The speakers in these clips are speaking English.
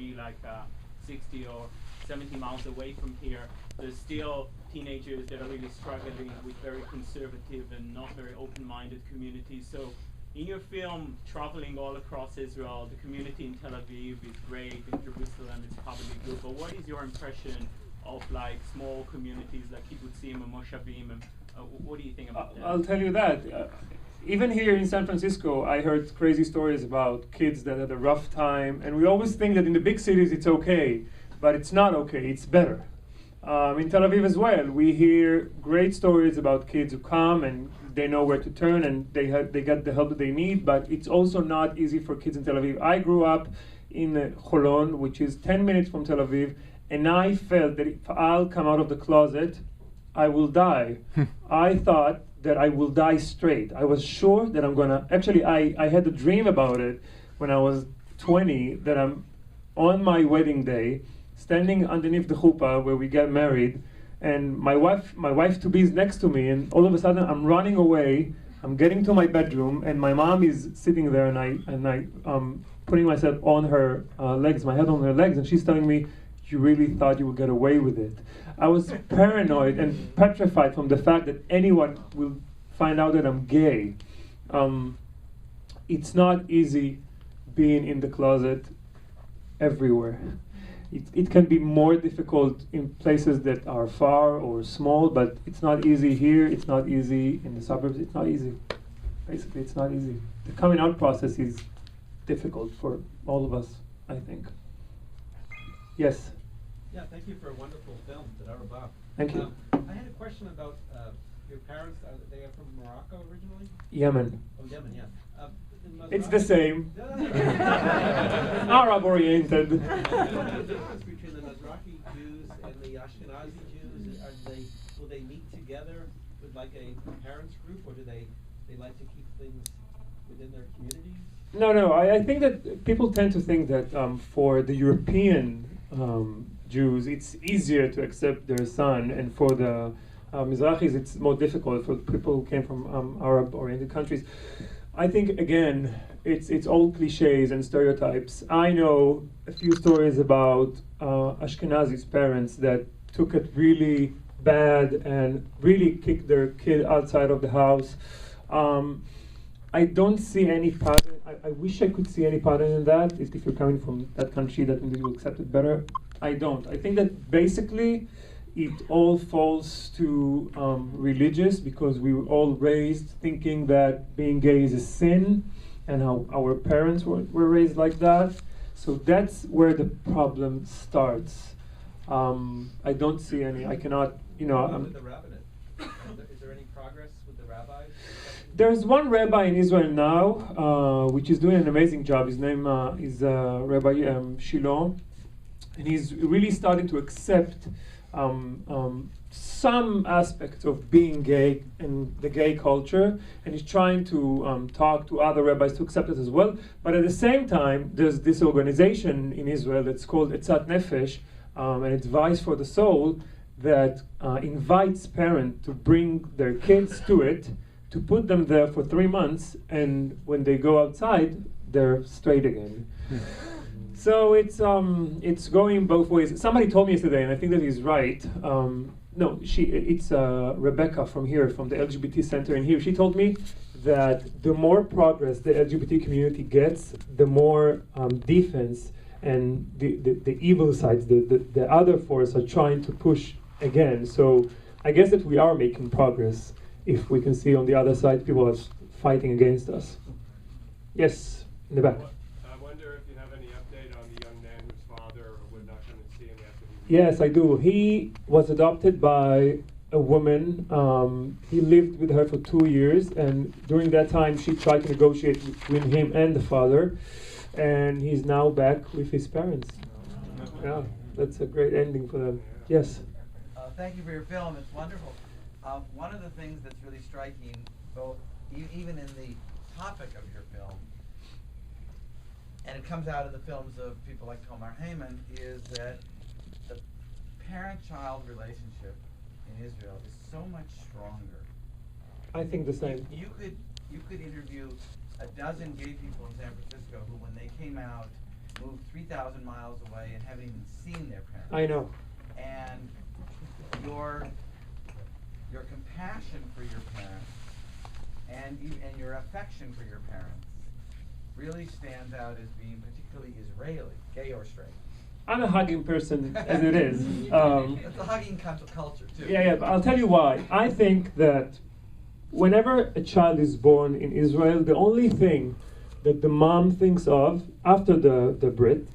be like 60 or 70 miles away from here, there's still teenagers that are really struggling with very conservative and not very open-minded communities. So in your film, traveling all across Israel, the community in Tel Aviv is great, in Jerusalem it's probably good, but what is your impression of like small communities like kibbutzim and moshavim, and what do you think about that? I'll tell you that. Even here in San Francisco, I heard crazy stories about kids that had a rough time, and we always think that in the big cities it's okay, but it's not okay, it's better. In Tel Aviv as well, we hear great stories about kids who come and they know where to turn and they get the help that they need, but it's also not easy for kids in Tel Aviv. I grew up in Holon, which is 10 minutes from Tel Aviv, and I felt that if I'll come out of the closet, I will die. I thought that I will die straight. I was sure that I'm gonna, actually I had a dream about it when I was 20, that I'm on my wedding day, standing underneath the chuppah where we get married, and my wife to be is next to me, and all of a sudden I'm running away, I'm getting to my bedroom, and my mom is sitting there, and I putting myself on her legs, my head on her legs, and she's telling me, "You really thought you would get away with it." I was paranoid and petrified from the fact that anyone will find out that I'm gay. It's not easy being in the closet everywhere. It can be more difficult in places that are far or small, but it's not easy here, it's not easy in the suburbs, it's not easy. Basically, it's not easy. The coming out process is difficult for all of us, I think. Yes? Yeah, thank you for a wonderful film, Tada Rabah. Thank you. I had a question about your parents. They are from Morocco originally? Yemen. Oh, Yemen, yeah. It's the same. Arab-oriented. The difference between the Mizrahi Jews and the Ashkenazi Jews, will they meet together with like a parents group, or do they like to keep things within their communities? No. I think that people tend to think that for the European Jews, it's easier to accept their son, and for the Mizrahis, it's more difficult for people who came from Arab-oriented countries. I think, again, it's all cliches and stereotypes. I know a few stories about Ashkenazi's parents that took it really bad and really kicked their kid outside of the house. I don't see any pattern. I wish I could see any pattern in that. If you're coming from that country, that maybe you'll accept it better. I don't. I think that basically it all falls to religious, because we were all raised thinking that being gay is a sin, and how our parents were raised like that. So that's where the problem starts. I don't see any. I cannot. With the rabbinate, is there any progress with the rabbis? There's one rabbi in Israel now, which is doing an amazing job. His name is Rabbi Shiloh, and he's really starting to accept some aspects of being gay and the gay culture, and he's trying to talk to other rabbis to accept it as well. But at the same time, there's this organization in Israel that's called Etzat Nefesh, and it's Advice for the Soul, that invites parents to bring their kids to it, to put them there for 3 months, and when they go outside, they're straight again. So it's going both ways. Somebody told me yesterday, and I think that he's right. It's Rebecca from here, from the LGBT Center in here. She told me that the more progress the LGBT community gets, the more defense and the evil sides, the other force, are trying to push again. So I guess that we are making progress. If we can see on the other side, people are fighting against us. Yes, in the back. I wonder if you have any update on the young man whose father would not come and see him after the... Yes, I do. He was adopted by a woman. He lived with her for 2 years, and during that time, she tried to negotiate between him and the father, and he's now back with his parents. Yeah, that's a great ending for them. Yes. Thank you for your film. It's wonderful. One of the things that's really striking, both even in the topic of your film, and it comes out of the films of people like Tomar Heyman, is that the parent-child relationship in Israel is so much stronger. I think the same. You could interview a dozen gay people in San Francisco who, when they came out, moved 3,000 miles away and haven't even seen their parents. I know. And your compassion for your parents and your affection for your parents really stands out as being particularly Israeli, gay or straight. I'm a hugging person as it is. It's a hugging culture too. Yeah, but I'll tell you why. I think that whenever a child is born in Israel, the only thing that the mom thinks of after the Brit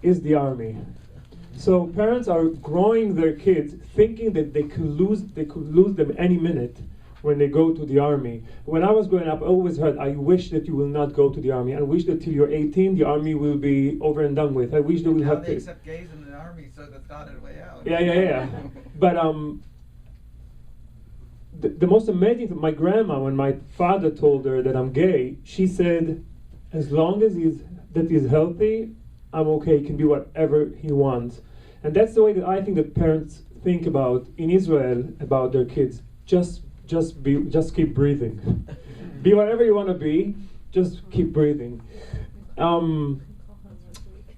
is the army. So parents are growing their kids thinking that they could lose them any minute when they go to the army. When I was growing up, I always heard, I wish that you will not go to the army. I wish that till you're 18, the army will be over and done with. I wish they will Now have they this. accept gays in the army, so that's not a way out. Yeah. But the most amazing thing, my grandma, when my father told her that I'm gay, she said, as long as he's healthy, I'm okay. He can be whatever he wants. And that's the way that I think that parents think about in Israel about their kids. Just keep breathing. Be whatever you want to be. Just keep breathing. In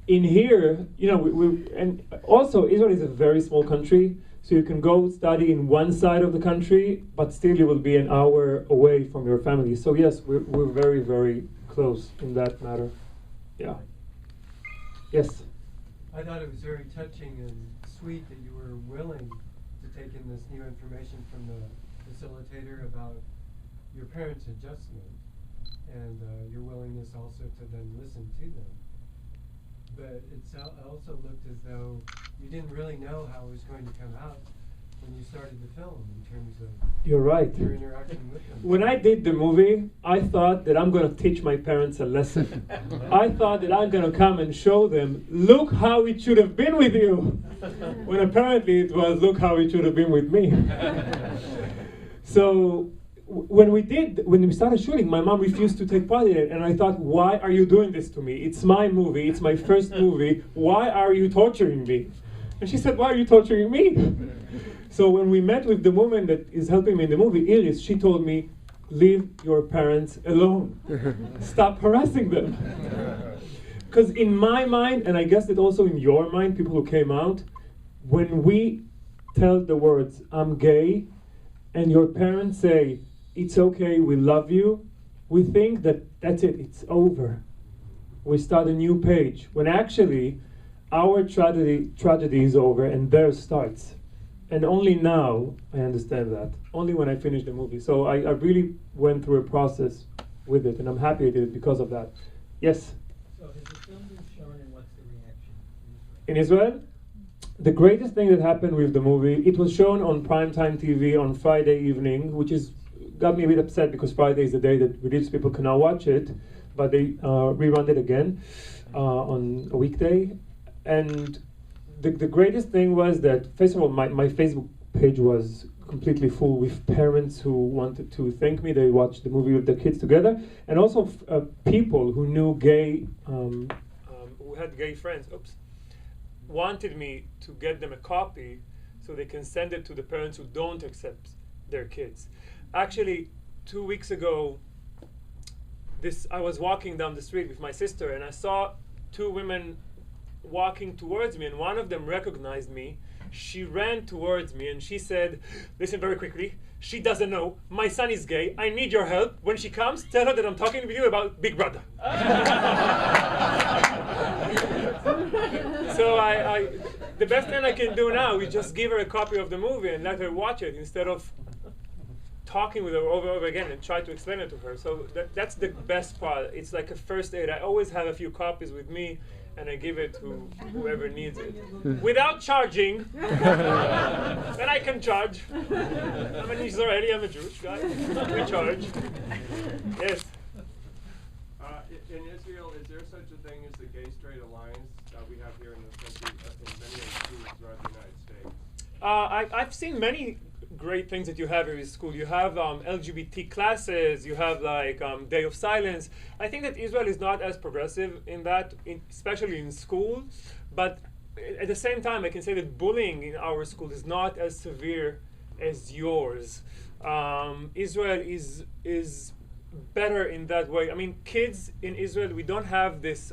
here, and also Israel is a very small country, so you can go study in one side of the country, but still you will be an hour away from your family. So yes, we're very, very close in that matter. Yeah. Yes. I thought it was very touching and sweet that you were willing to take in this new information from the facilitator about your parents' adjustment and your willingness also to then listen to them. But it also looked as though you didn't really know how it was going to come out when you started the film in terms of You're right. your interaction with them. When I did the movie, I thought that I'm going to teach my parents a lesson. I thought that I'm going to come and show them, look how it should have been with you. When apparently it was, look how it should have been with me. So when we started shooting, my mom refused to take part in it. And I thought, why are you doing this to me? It's my movie. It's my first movie. Why are you torturing me? And she said, why are you torturing me? So when we met with the woman that is helping me in the movie, Iris, she told me, leave your parents alone. Stop harassing them. Because in my mind, and I guess that also in your mind, people who came out, when we tell the words, I'm gay, and your parents say, it's okay, we love you, we think that that's it, it's over. We start a new page. When actually, our tragedy is over and theirs starts. And only now I understand that. Only when I finished the movie. So I really went through a process with it, and I'm happy I did it because of that. Yes? So has the film been shown, and what's the reaction In Israel? The greatest thing that happened with the movie, it was shown on primetime TV on Friday evening, which got me a bit upset because Friday is the day that religious people cannot watch it, but they rerun it again on a weekday. And the greatest thing was that, first of all, my Facebook page was completely full with parents who wanted to thank me. They watched the movie with their kids together, and also people who knew who had gay friends, wanted me to get them a copy so they can send it to the parents who don't accept their kids. Actually, 2 weeks ago, I was walking down the street with my sister, and I saw two women walking towards me, and one of them recognized me. She ran towards me and she said, listen very quickly, she doesn't know, my son is gay, I need your help. When she comes, tell her that I'm talking with you about Big Brother. So the best thing I can do now is just give her a copy of the movie and let her watch it instead of talking with her over and over again and try to explain it to her. So that's the best part. It's like a first aid. I always have a few copies with me, and I give it to whoever needs it. Without charging. Then I can charge. I'm an Israeli, I'm a Jewish guy. We charge. Yes. In Israel, is there such a thing as the Gay-Straight Alliance that we have here in this country, in many schools throughout the United States? I've seen many great things that you have in school. You have LGBT classes, you have like Day of Silence. I think that Israel is not as progressive in that, especially in school, but at the same time I can say that bullying in our school is not as severe as yours. Israel is better in that way. I mean, kids in Israel, we don't have this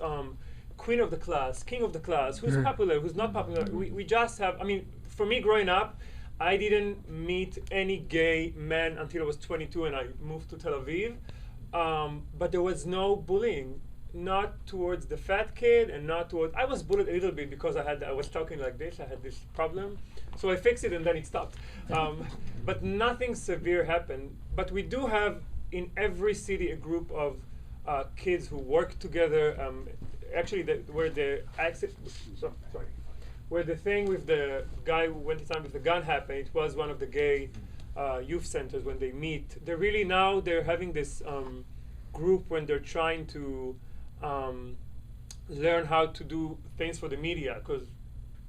queen of the class, king of the class, who's popular, who's not popular. We just have, I mean, for me growing up, I didn't meet any gay men until I was 22 and I moved to Tel Aviv. But there was no bullying, not towards the fat kid and not towards, I was bullied a little bit because I was talking like this, I had this problem. So I fixed it and then it stopped. But nothing severe happened. But we do have in every city a group of kids who work together. Actually, where the thing with the guy who went to town with the gun happened, it was one of the gay youth centers when they meet. They're really now, they're having this group when they're trying to learn how to do things for the media, because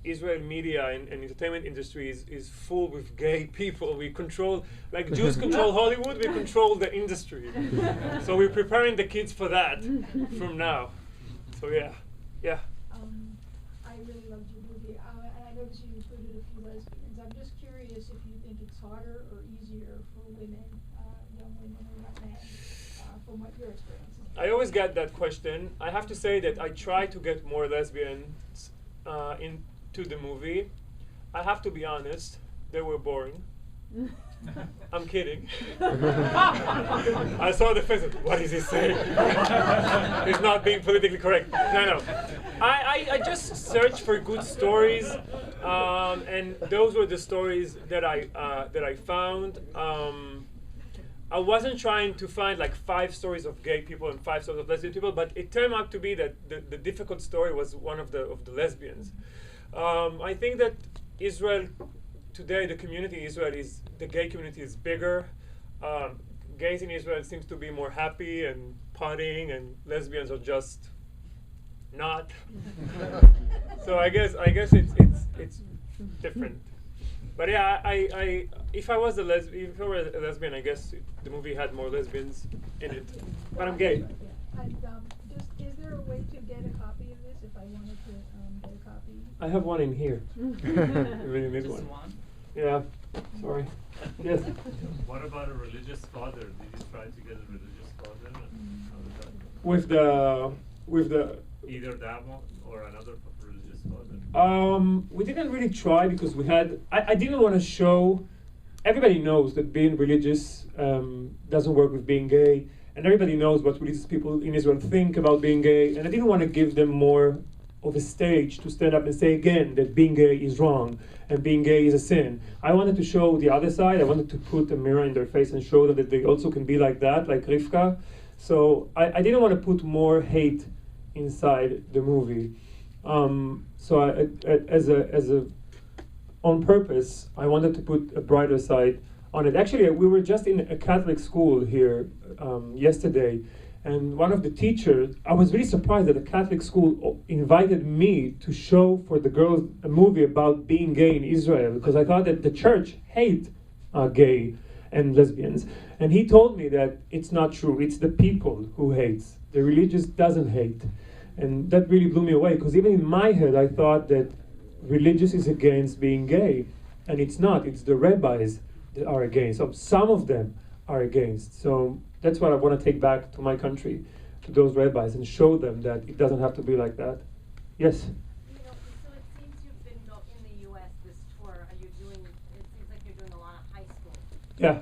Israel media and entertainment industry is full with gay people. We control, like Jews control Hollywood, we control the industry. So we're preparing the kids for that from now. So yeah. I really loved your movie. And I noticed you included a few lesbians. I'm just curious if you think it's harder or easier for women, young women or young men, from what your experience is. I always get that question. I have to say that I try to get more lesbians into the movie. I have to be honest, they were boring. I'm kidding. I saw the face. What is he saying? He's not being politically correct. No. I just searched for good stories, and those were the stories that I found. I wasn't trying to find like 5 stories of gay people and 5 stories of lesbian people, but it turned out to be that the difficult story was one of the lesbians. I think that Israel today, the community in Israel the gay community is bigger. Gays in Israel seems to be more happy and partying, and lesbians are just not. So I guess it's different. But yeah, if I was a lesbian, I guess the movie had more lesbians in it. But I'm gay. And is there a way to get a copy of this if I wanted to get a copy? I have one in here. You really need one. Yeah, sorry. Yes. What about a religious father? Did you try to get a religious father? And how did that go? With the Either that one or another religious father? We didn't really try because I didn't want to show, everybody knows that being religious doesn't work with being gay, and everybody knows what religious people in Israel think about being gay, and I didn't want to give them more of a stage to stand up and say again that being gay is wrong and being gay is a sin. I wanted to show the other side. I wanted to put a mirror in their face and show them that they also can be like that, like Rivka. So I didn't want to put more hate inside the movie. So on purpose, I wanted to put a brighter side on it. Actually, we were just in a Catholic school here yesterday, and one of the teachers, I was really surprised that the Catholic school invited me to show for the girls a movie about being gay in Israel, because I thought that the church hate gay and lesbians. And he told me that it's not true. It's the people who hates. The religious doesn't hate. And that really blew me away, because even in my head, I thought that religious is against being gay. And it's not. It's the rabbis that are against. So some of them are against. So that's what I want to take back to my country, to those rabbis, and show them that it doesn't have to be like that. Yes? So it seems you've been in the U.S. this tour. It seems like you're doing a lot of high school. Yeah.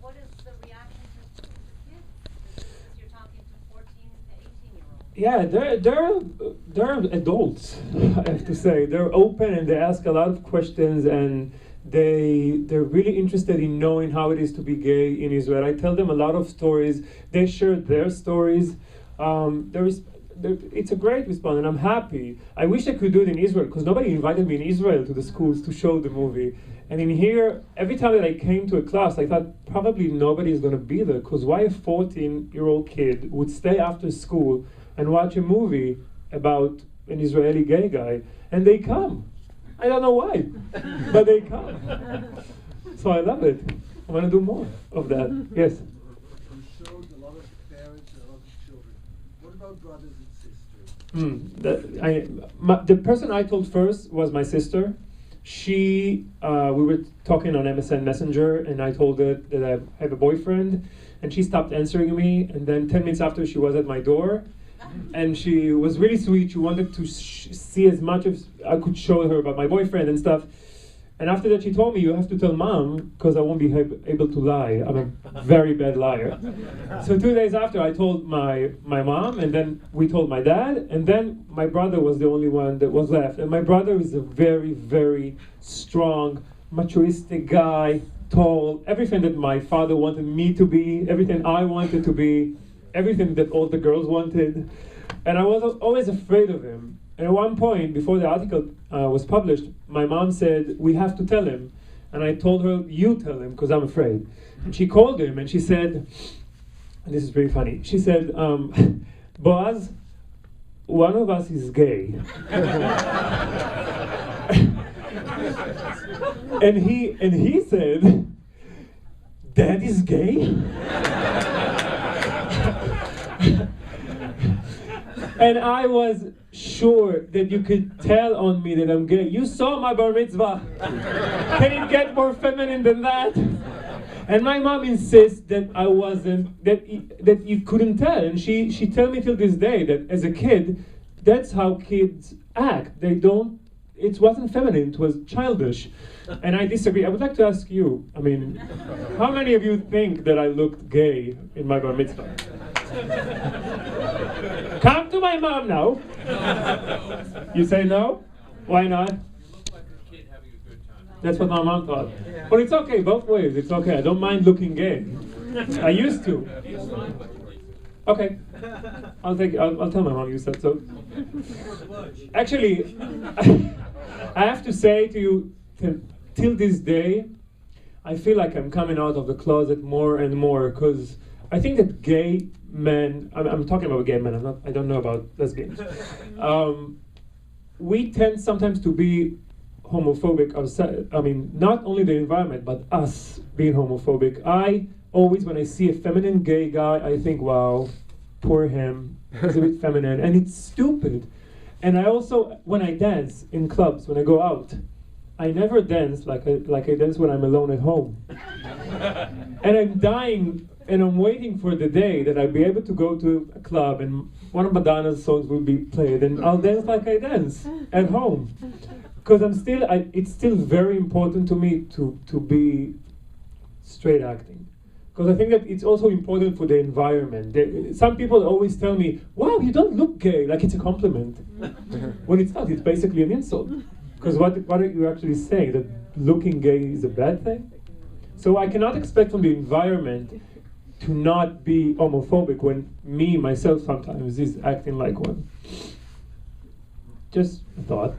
What is the reaction to the kids? You're talking to 14 to 18-year-olds. Yeah, they're adults, I have to say. They're open and they ask a lot of questions, and they're really interested in knowing how it is to be gay in Israel. I tell them a lot of stories. They share their stories. It's a great response, and I'm happy. I wish I could do it in Israel, because nobody invited me in Israel to the schools to show the movie. And in here, every time that I came to a class, I thought probably nobody is going to be there, because why a 14-year-old kid would stay after school and watch a movie about an Israeli gay guy? And they come. I don't know why, but they come. So I love it. I want to do more of that. Yes? You showed a lot of parents and a lot of children. What about brothers and sisters? The person I told first was my sister. we were talking on MSN Messenger, and I told her that I have a boyfriend, and she stopped answering me, and then 10 minutes after she was at my door, and she was really sweet. She wanted to see as much as I could show her about my boyfriend and stuff. And after that, she told me, you have to tell mom, because I won't be able to lie. I'm a very bad liar. So 2 days after, I told my mom, and then we told my dad, and then my brother was the only one that was left. And my brother is a very, very strong, machoistic guy, tall, everything that my father wanted me to be, everything I wanted to be, everything that all the girls wanted. And I was always afraid of him. And at one point, before the article was published, my mom said, we have to tell him. And I told her, you tell him, because I'm afraid. And she called him, and she said, and this is very funny, she said, Boaz, one of us is gay. and he said, Dad is gay? And I was sure that you could tell on me that I'm gay. You saw my bar mitzvah. Can it get more feminine than that? And my mom insists that I wasn't, that you couldn't tell. And she tell me till this day that as a kid, that's how kids act. They don't, it wasn't feminine, it was childish. And I disagree. I would like to ask you, I mean, how many of you think that I looked gay in my bar mitzvah? Come to my mom now. You say no? Why not? You look like a kid having a good time. That's what my mom thought. But it's okay, both ways. It's okay. I don't mind looking gay. I used to. Okay. I'll tell my mom you said so. Actually, I have to say to you, till this day, I feel like I'm coming out of the closet more and more, because I think that gay men, I'm talking about gay men, I don't know about lesbians. We tend sometimes to be homophobic ourselves. I mean, not only the environment, but us being homophobic. I always, when I see a feminine gay guy, I think, wow, poor him, he's a bit feminine, and it's stupid. And I also, when I dance in clubs, when I go out, I never dance like I dance when I'm alone at home. And I'm dying, and I'm waiting for the day that I'll be able to go to a club and one of Madonna's songs will be played, and I'll dance like I dance at home. Because it's still very important to me to be straight acting. Because I think that it's also important for the environment. Some people always tell me, wow, you don't look gay, like it's a compliment. When it's not, it's basically an insult. Because what are you actually saying? That looking gay is a bad thing? So I cannot expect from the environment to not be homophobic when me, myself, sometimes is acting like one. Just a thought.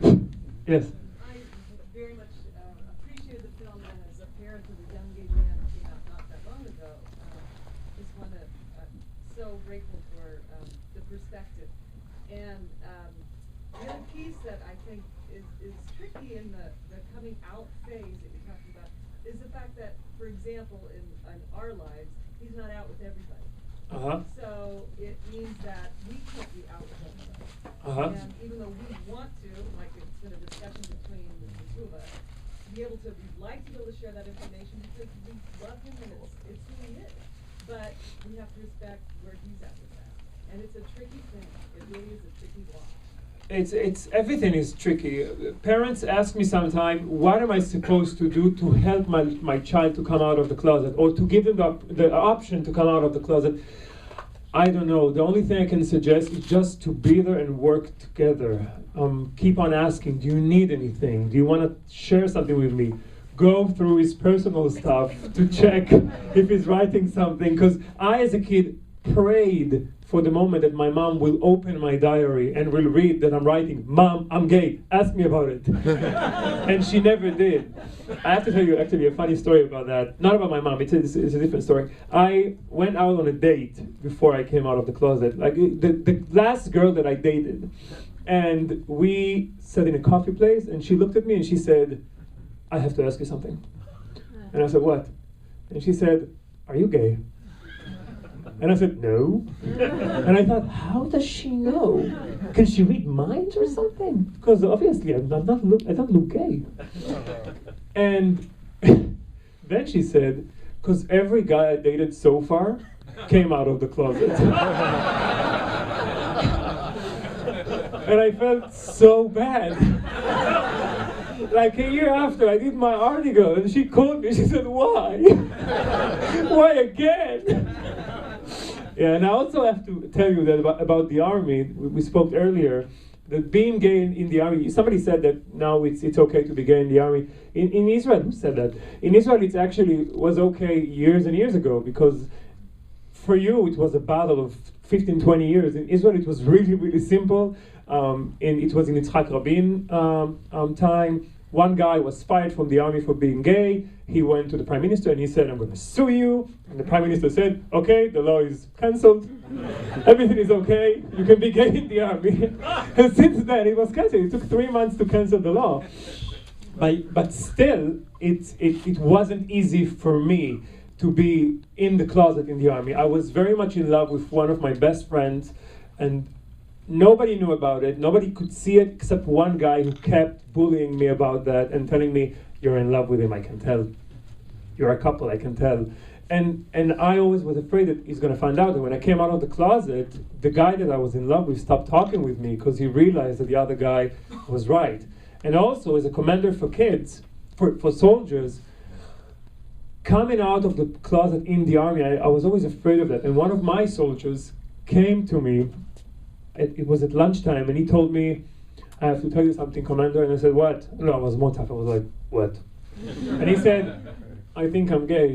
Yes? I very much appreciated the film, and as a parent of a young gay man who came out not that long ago, just want to, so grateful for the perspective. And the other piece that I think is tricky in the coming out phase that you're talking about is the fact that, for example, in our lives, he's not out with everybody. So it means that we can't be out with everybody. And even though we want to, like it's been a discussion between the two of us, be able to, we'd like to be able to share that information because we love him and it's who he is. But we have to respect where he's at with that. And it's a tricky thing. It really is a tricky walk. It's everything is tricky. Parents ask me sometimes, what am I supposed to do to help my child to come out of the closet, or to give them the option to come out of the closet? I don't know. The only thing I can suggest is just to be there and work together. Keep on asking, do you need anything? Do you want to share something with me? Go through his personal stuff to check if he's writing something. Because I, as a kid, prayed for the moment that my mom will open my diary and will read that I'm writing, Mom, I'm gay, ask me about it. And she never did. I have to tell you actually a funny story about that. Not about my mom, it's a different story. I went out on a date before I came out of the closet. Like the last girl that I dated. And we sat in a coffee place and she looked at me and she said, I have to ask you something. And I said, what? And she said, are you gay? And I said, no. And I thought, how does she know? Can she read minds or something? Because obviously I don't look gay. And then she said, because every guy I dated so far came out of the closet. And I felt so bad. Like a year after, I did my article, and she called me. She said, "Why? Why again?" Yeah, and I also have to tell you that about the army. We spoke earlier that being gay in the army. Somebody said that now it's okay to be gay in the army. In Israel, who said that? In Israel, it actually was okay years and years ago, because for you it was a battle of 15, 20 years. In Israel, it was really, really simple. It was in Yitzhak Rabin time. One guy was fired from the army for being gay. He went to the prime minister and he said, "I'm going to sue you." And the prime minister said, "Okay, the law is cancelled. Everything is okay. You can be gay in the army." And since then, it was cancelled. It took 3 months to cancel the law. But still, it wasn't easy for me to be in the closet in the army. I was very much in love with one of my best friends, and nobody knew about it. Nobody could see it except one guy who kept bullying me about that and telling me, "You're in love with him, I can tell. You're a couple, I can tell." And I always was afraid that he's going to find out. And when I came out of the closet, the guy that I was in love with stopped talking with me because he realized that the other guy was right. And also, as a commander for kids, for soldiers, coming out of the closet in the army, I was always afraid of that. And one of my soldiers came to me. It was at lunchtime, and he told me, "I have to tell you something, Commander." And I said, "What?" No, I was more tough. I was like, "What?" And he said, "I think I'm gay."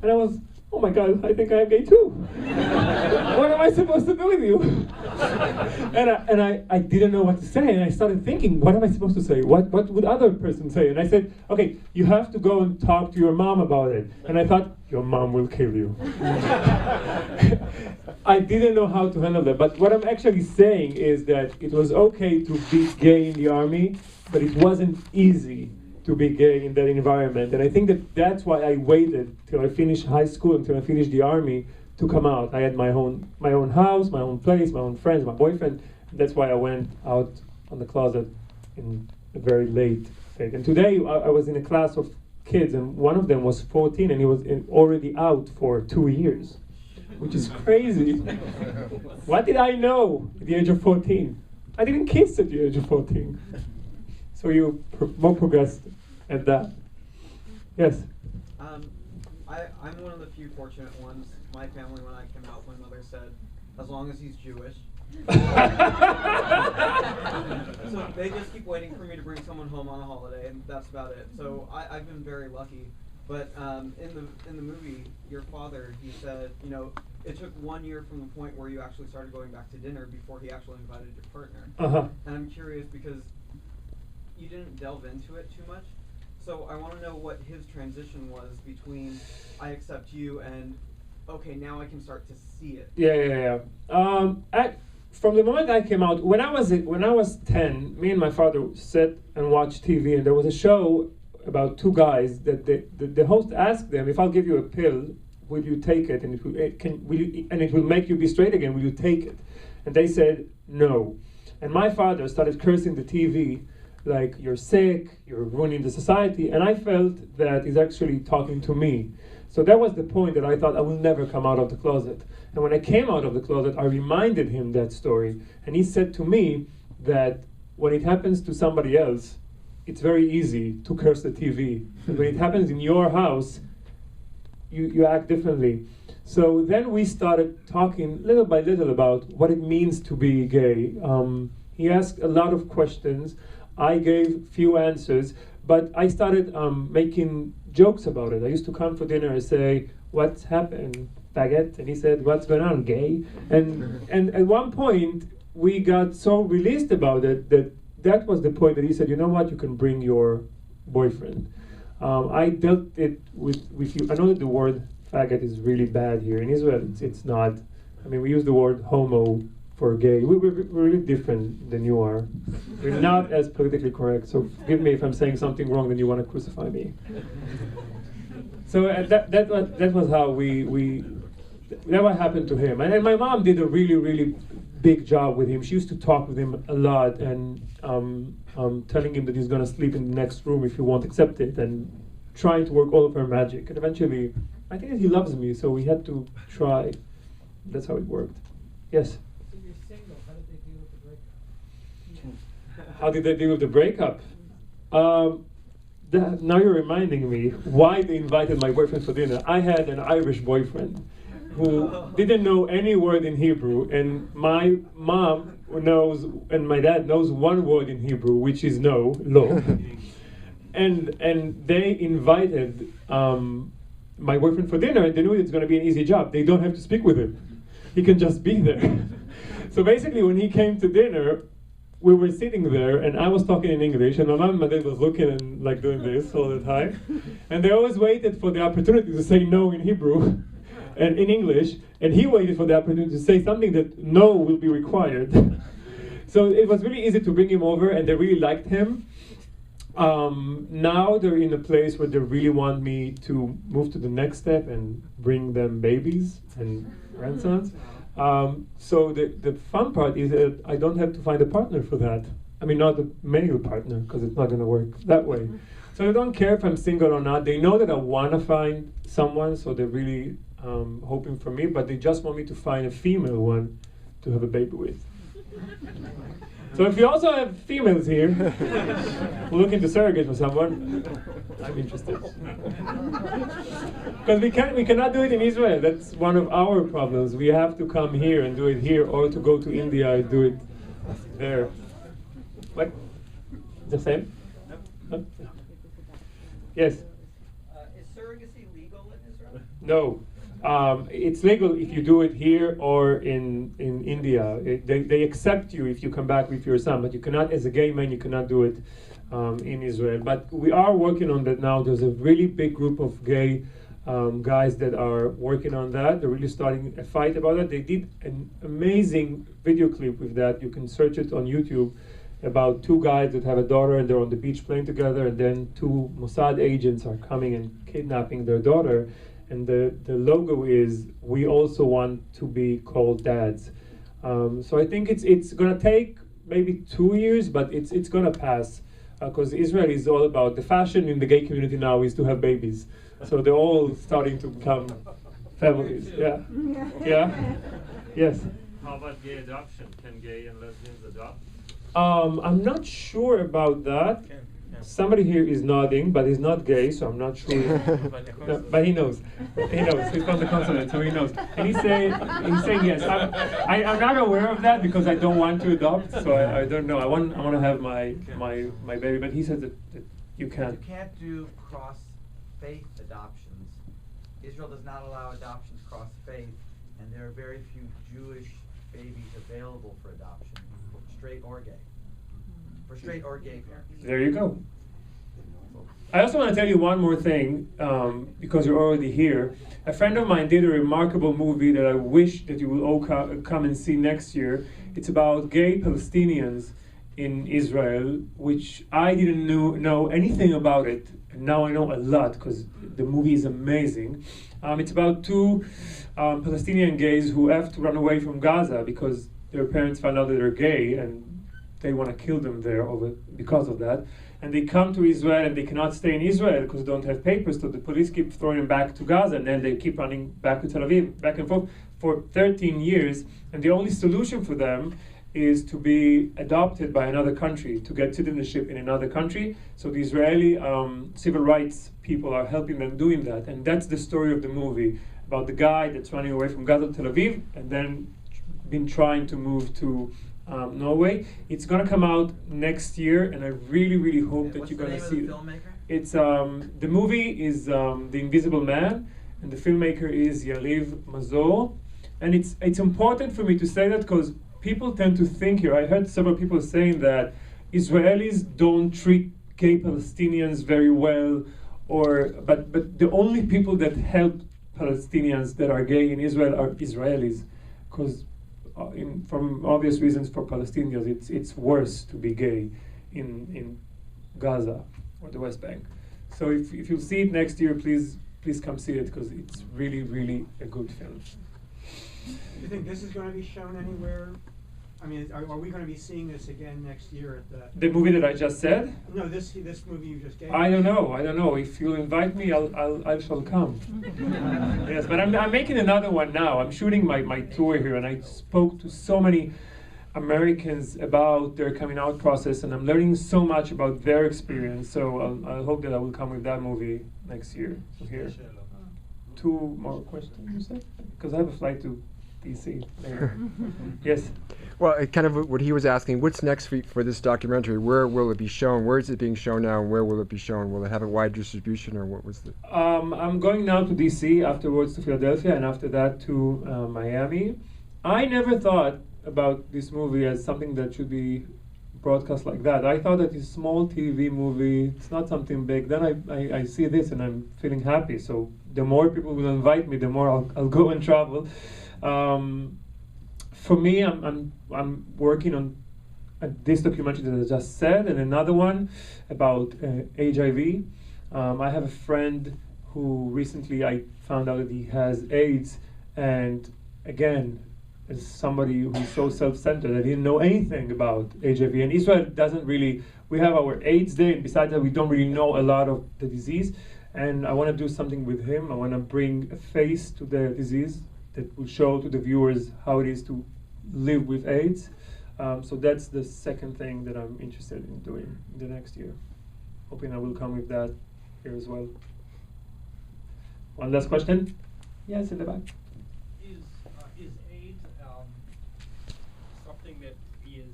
And I was, "Oh my God, I think I'm gay too. What am I supposed to do with you?" And I didn't know what to say, and I started thinking, what am I supposed to say? What would other person say? And I said, "Okay, you have to go and talk to your mom about it." And I thought, your mom will kill you. I didn't know how to handle that. But what I'm actually saying is that it was okay to be gay in the army, but it wasn't easy to be gay in that environment. And I think that that's why I waited till I finished high school, until I finished the army, to come out. I had my own house, my own place, my own friends, my boyfriend. That's why I went out on the closet in a very late stage. And today I was in a class of kids, and one of them was 14, and he was already out for 2 years, which is crazy. What did I know at the age of 14? I didn't kiss at the age of 14. So you more progressed at that. Yes? I'm one of the few fortunate ones. My family, when I came out, my mother said, "As long as he's Jewish." So they just keep waiting for me to bring someone home on a holiday, and that's about it. So I've been very lucky. But in the movie, your father, he said, it took 1 year from the point where you actually started going back to dinner before he actually invited your partner. Uh-huh. And I'm curious because you didn't delve into it too much. So I want to know what his transition was between "I accept you" and "okay, now I can start to see it." Yeah. From the moment I came out, when I was 10, me and my father sat and watched TV, and there was a show about two guys that the host asked them, "If I'll give you a pill, will you take it? And it will make you be straight again. Will you take it?" And they said no. And my father started cursing the TV, like, "You're sick, you're ruining the society." And I felt that he's actually talking to me. So that was the point that I thought I will never come out of the closet. And when I came out of the closet, I reminded him that story. And he said to me that when it happens to somebody else, it's very easy to curse the TV. And when it happens in your house, you act differently. So then we started talking little by little about what it means to be gay. He asked a lot of questions. I gave few answers, but I started making jokes about it. I used to come for dinner and say, "What's happened, faggot?" And he said, "What's going on, gay?" And at one point, we got so released about it that was the point that he said, "You know what, you can bring your boyfriend." I dealt it with you. I know that the word faggot is really bad here. In Israel, it's not. I mean, we use the word homo for gay. We're really different than you are. We're not as politically correct, so forgive me if I'm saying something wrong, then you want to crucify me. So that was how we that what happened to him. And then my mom did a really, really big job with him. She used to talk with him a lot and telling him that he's going to sleep in the next room if he won't accept it, and trying to work all of her magic. And eventually, I think that he loves me, so we had to try. That's how it worked. Yes? So you're single, how did they deal with the breakup? How did they deal with the breakup? Now you're reminding me why they invited my boyfriend for dinner. I had an Irish boyfriend who didn't know any word in Hebrew, and my mom knows and my dad knows one word in Hebrew, which is no, lo. and they invited my boyfriend for dinner, and they knew it's going to be an easy job. They don't have to speak with him. He can just be there. So basically, when he came to dinner, we were sitting there, and I was talking in English, and my mom and my dad was looking and like doing this all the time. And they always waited for the opportunity to say no in Hebrew and in English, and he waited for the opportunity to say something that no will be required. So it was really easy to bring him over, and they really liked him. Now they're in a place where they really want me to move to the next step and bring them babies and grandsons. So the fun part is that I don't have to find a partner for that. I mean, not a male partner, because it's not going to work that way. So they don't care if I'm single or not. They know that I want to find someone, so they're really hoping for me, but they just want me to find a female one to have a baby with. So if you also have females here looking to surrogate for someone, I'm interested. Because we cannot do it in Israel. That's one of our problems. We have to come here and do it here, or to go to India and do it there. What? The same? No? Yes? Is surrogacy legal in Israel? No. It's legal if you do it here or in India. They accept you if you come back with your son, but you cannot, as a gay man, you cannot do it in Israel. But we are working on that now. There's a really big group of gay guys that are working on that. They're really starting a fight about it. They did an amazing video clip with that. You can search it on YouTube, about two guys that have a daughter and they're on the beach playing together, and then two Mossad agents are coming and kidnapping their daughter. And the logo is, we also want to be called dads. So I think it's going to take maybe 2 years, but it's going to pass. Because Israel is all about, the fashion in the gay community now is to have babies. So they're all starting to become families. Yeah. Yeah? Yes? How about gay adoption? Can gay and lesbians adopt? I'm not sure about that. Somebody here is nodding, but he's not gay, so I'm not sure. No, but he knows. He knows. He's from the consulate, so he knows. And he's saying yes. I'm not aware of that because I don't want to adopt, so I don't know. I want to have my baby, but he said that you can't. You can't do cross-faith adoptions. Israel does not allow adoptions cross-faith, and there are very few Jewish babies available for adoption, straight or gay. For straight or gay parents. There you go. I also want to tell you one more thing, because you're already here. A friend of mine did a remarkable movie that I wish that you will all come and see next year. It's about gay Palestinians in Israel, which I didn't know anything about it. And now I know a lot because the movie is amazing. It's about two Palestinian gays who have to run away from Gaza because their parents found out that they're gay, and they want to kill them there because of that. And they come to Israel, and they cannot stay in Israel because they don't have papers, so the police keep throwing them back to Gaza, and then they keep running back to Tel Aviv, back and forth for 13 years. And the only solution for them is to be adopted by another country, to get citizenship in another country. So the Israeli civil rights people are helping them doing that. And that's the story of the movie, about the guy that's running away from Gaza to Tel Aviv, and then been trying to move to Norway. It's going to come out next year, and I really, really hope that you're going to see it. What's the name of the filmmaker? It's the movie is The Invisible Man, and the filmmaker is Yariv Mazor. And it's important for me to say that because people tend to think here. I heard several people saying that Israelis don't treat gay Palestinians very well, but the only people that help Palestinians that are gay in Israel are Israelis, because from obvious reasons for Palestinians, it's worse to be gay in Gaza or the West Bank. So if you'll see it next year, please come see it because it's really, really a good film. Do you think this is going to be shown anywhere? I mean, are we going to be seeing this again next year at The movie that I just said? No, this movie you just gave. I don't know. If you invite me, I shall come. Yes, but I'm making another one now. I'm shooting my tour here, and I spoke to so many Americans about their coming out process, and I'm learning so much about their experience. So I hope that I will come with that movie next year. So here. 2 more questions, you said? Because I have a flight to DC later. Yes. Well, kind of what he was asking, what's next for this documentary? Where will it be shown? Where is it being shown now, and where will it be shown? Will it have a wide distribution, or what was the... I'm going now to DC, afterwards to Philadelphia, and after that to Miami. I never thought about this movie as something that should be broadcast like that. I thought that it's a small TV movie, it's not something big. Then I see this and I'm feeling happy. So the more people will invite me, the more I'll go and travel. For me, I'm working on this documentary that I just said, and another one about HIV. I have a friend who recently I found out that he has AIDS, and again, as somebody who's so self-centered, I didn't know anything about HIV. And Israel doesn't really, we have our AIDS Day, and besides that, we don't really know a lot of the disease. And I want to do something with him. I want to bring a face to the disease that will show to the viewers how it is to live with AIDS. So that's the second thing that I'm interested in doing in the next year. Hoping I will come with that here as well. One last question? Yes, in the back. Is AIDS something that is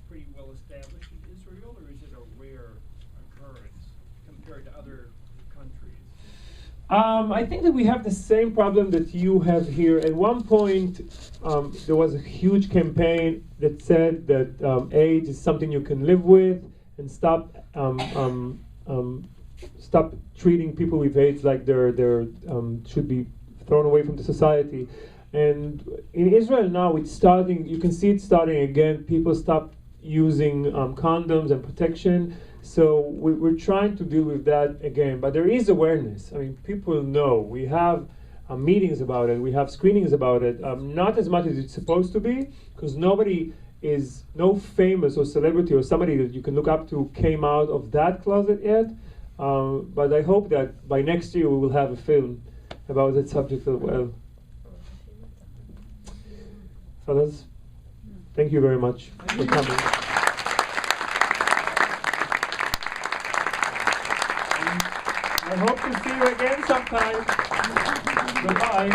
pretty well established in Israel, or is it a rare occurrence compared to other countries? I think that we have the same problem that you have here. At one point, there was a huge campaign that said that AIDS is something you can live with, and stop treating people with AIDS like they're should be thrown away from the society. And in Israel now, it's starting. You can see it starting again. People stop using condoms and protection. So we're trying to deal with that again, but there is awareness. I mean, people know. We have meetings about it. We have screenings about it. Not as much as it's supposed to be, because no famous or celebrity or somebody that you can look up to came out of that closet yet. But I hope that by next year we will have a film about that subject as well. Fellas, thank you very much for coming. I hope to see you again sometime. Goodbye.